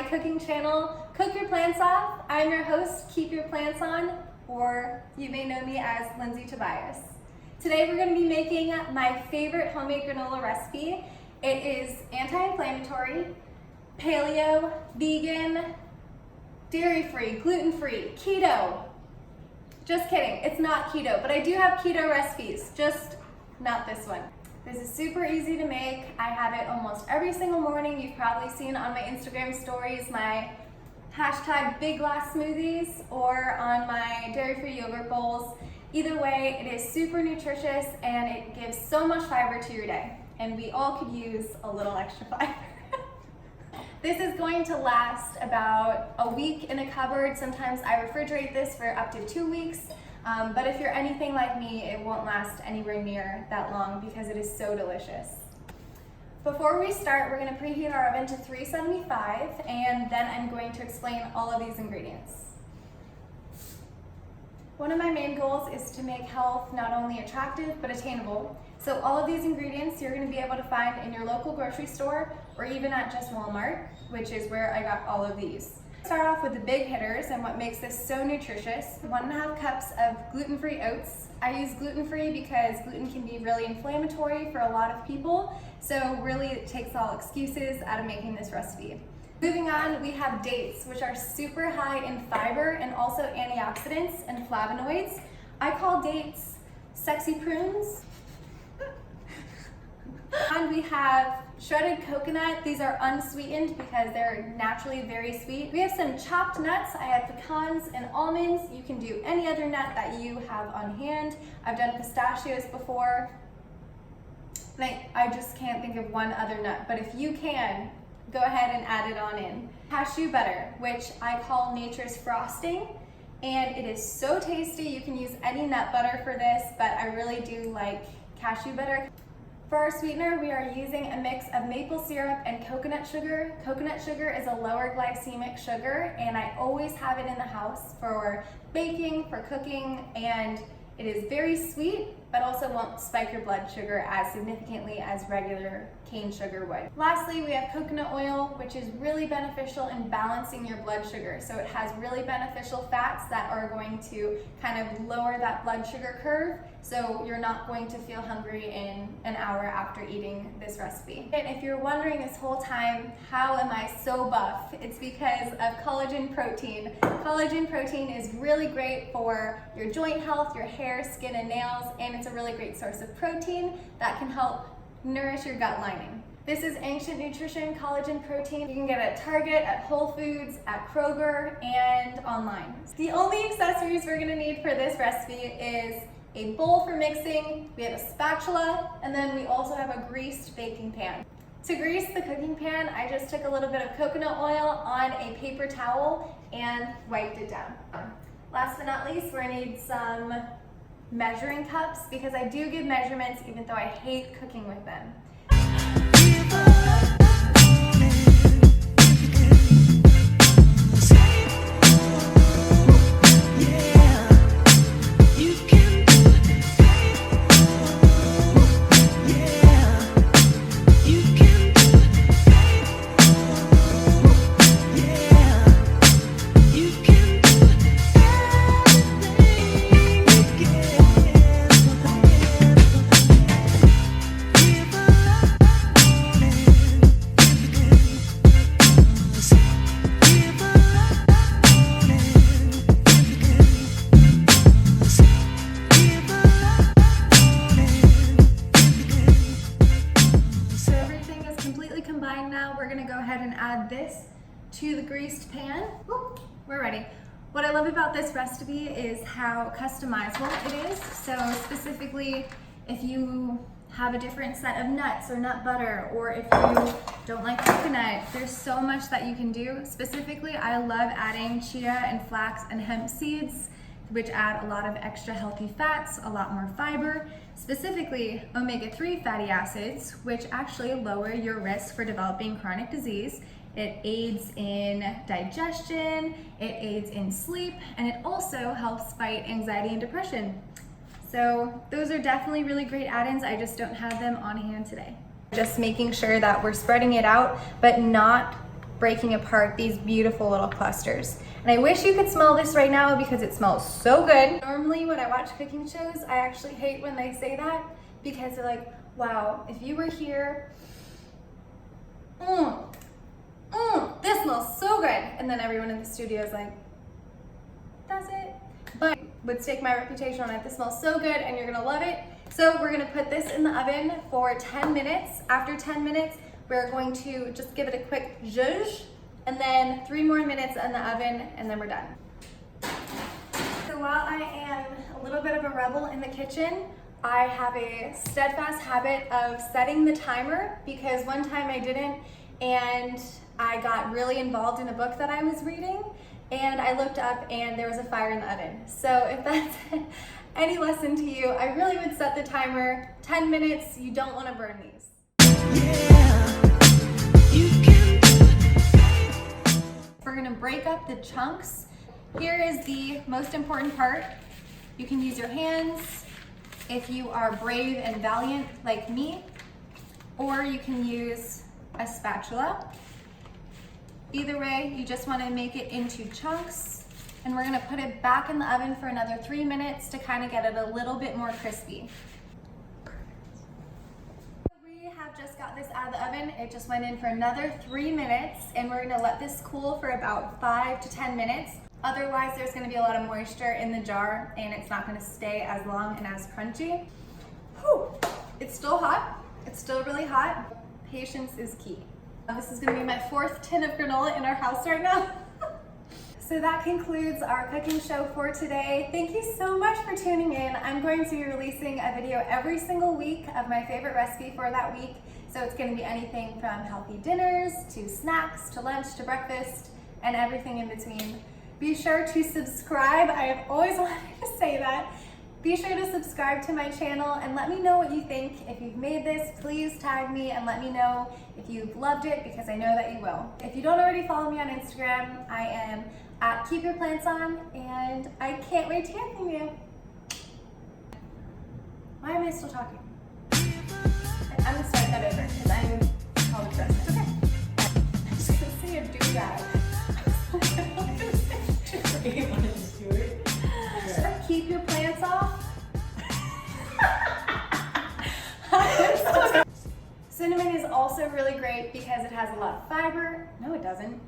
cooking channel, Cook Your Plants Off. I'm your host, Keep Your Plants On, or you may know me as Lindsay Tobias. Today we're going to be making my favorite homemade granola recipe. It is anti-inflammatory, paleo, vegan, dairy-free, gluten-free, keto. Just kidding, it's not keto, but I do have keto recipes, just not this one. This is super easy to make. I have it almost every single morning. You've probably seen on my Instagram stories my hashtag big glass smoothies or on my dairy-free yogurt bowls. Either way, it is super nutritious and it gives so much fiber to your day. And we all could use a little extra fiber. This is going to last about a week in a cupboard. Sometimes I refrigerate this for up to 2 weeks. But if you're anything like me, it won't last anywhere near that long because it is so delicious. Before we start, we're going to preheat our oven to 375, and then I'm going to explain all of these ingredients. One of my main goals is to make health not only attractive, but attainable. So all of these ingredients you're going to be able to find in your local grocery store or even at just Walmart, which is where I got all of these. Start off with the big hitters and what makes this so nutritious. 1.5 cups of gluten-free oats. I use gluten-free because gluten can be really inflammatory for a lot of people, so really it takes all excuses out of making this recipe. Moving on, we have dates, which are super high in fiber and also antioxidants and flavonoids. I call dates sexy prunes. And we have shredded coconut. These are unsweetened because they're naturally very sweet. We have some chopped nuts. I have pecans and almonds. You can do any other nut that you have on hand. I've done pistachios before. I just can't think of one other nut, but if you can, go ahead and add it on in. Cashew butter, which I call nature's frosting, and it is so tasty. You can use any nut butter for this, but I really do like cashew butter. For our sweetener, we are using a mix of maple syrup and coconut sugar. Coconut sugar is a lower glycemic sugar, and I always have it in the house for baking, for cooking, and it is very sweet, but also won't spike your blood sugar as significantly as regular cane sugar would. Lastly, we have coconut oil, which is really beneficial in balancing your blood sugar. So it has really beneficial fats that are going to kind of lower that blood sugar curve, so you're not going to feel hungry in an hour after eating this recipe. And if you're wondering this whole time, how am I so buff? It's because of collagen protein. Collagen protein is really great for your joint health, your hair, skin, and nails, and it's a really great source of protein that can help nourish your gut lining. This is Ancient Nutrition Collagen Protein. You can get it at Target, at Whole Foods, at Kroger, and online. The only accessories we're gonna need for this recipe is a bowl for mixing, we have a spatula, and then we also have a greased baking pan. To grease the cooking pan, I just took a little bit of coconut oil on a paper towel and wiped it down. Last but not least, we're gonna need some measuring cups because I do give measurements even though I hate cooking with them. Now we're gonna go ahead and add this to the greased pan. Whoop, we're ready. What I love about this recipe is how customizable it is. So specifically, if you have a different set of nuts or nut butter, or if you don't like coconut, there's so much that you can do. Specifically, I love adding chia and flax and hemp seeds, which add a lot of extra healthy fats, a lot more fiber, specifically omega-3 fatty acids, which actually lower your risk for developing chronic disease. It aids in digestion, it aids in sleep, and it also helps fight anxiety and depression. So those are definitely really great add-ins. I just don't have them on hand today. Just making sure that we're spreading it out, but not breaking apart these beautiful little clusters. And I wish you could smell this right now because it smells so good. Normally when I watch cooking shows, I actually hate when they say that because they're like, wow, if you were here, this smells so good. And then everyone in the studio is like, that's it. But I would stake my reputation on it. This smells so good and you're gonna love it. So we're gonna put this in the oven for 10 minutes. After 10 minutes, we're going to just give it a quick zhuzh, and then 3 more minutes in the oven, and then we're done. So while I am a little bit of a rebel in the kitchen, I have a steadfast habit of setting the timer because one time I didn't, and I got really involved in a book that I was reading, and I looked up and there was a fire in the oven. So if that's any lesson to you, I really would set the timer. 10 minutes, you don't want to burn these. We're gonna break up the chunks. Here is the most important part. You can use your hands if you are brave and valiant like me, or you can use a spatula. Either way, you just wanna make it into chunks, and we're gonna put it back in the oven for another 3 minutes to kind of get it a little bit more crispy. Just got this out of the oven. It just went in for another 3 minutes, and we're gonna let this cool for about 5 to 10 minutes. Otherwise, there's gonna be a lot of moisture in the jar and it's not gonna stay as long and as crunchy. Whew. It's still hot. It's still really hot. Patience is key. This is gonna be my 4th tin of granola in our house right now. So that concludes our cooking show for today. Thank you so much for tuning in. I'm going to be releasing a video every single week of my favorite recipe for that week. So it's going to be anything from healthy dinners to snacks to lunch to breakfast and everything in between. Be sure to subscribe. I have always wanted to say that. Be sure to subscribe to my channel and let me know what you think. If you've made this, please tag me and let me know if you've loved it because I know that you will. If you don't already follow me on Instagram, I am at Keep Your Plants On, and I can't wait to hear from you. Why am I still talking? I'm gonna start that over because I'm probably stressed. Okay. I'm just gonna say a doodad. You want to just do it? Sure. Keep your plants off. Cinnamon is also really great because it has a lot of fiber. No, it doesn't.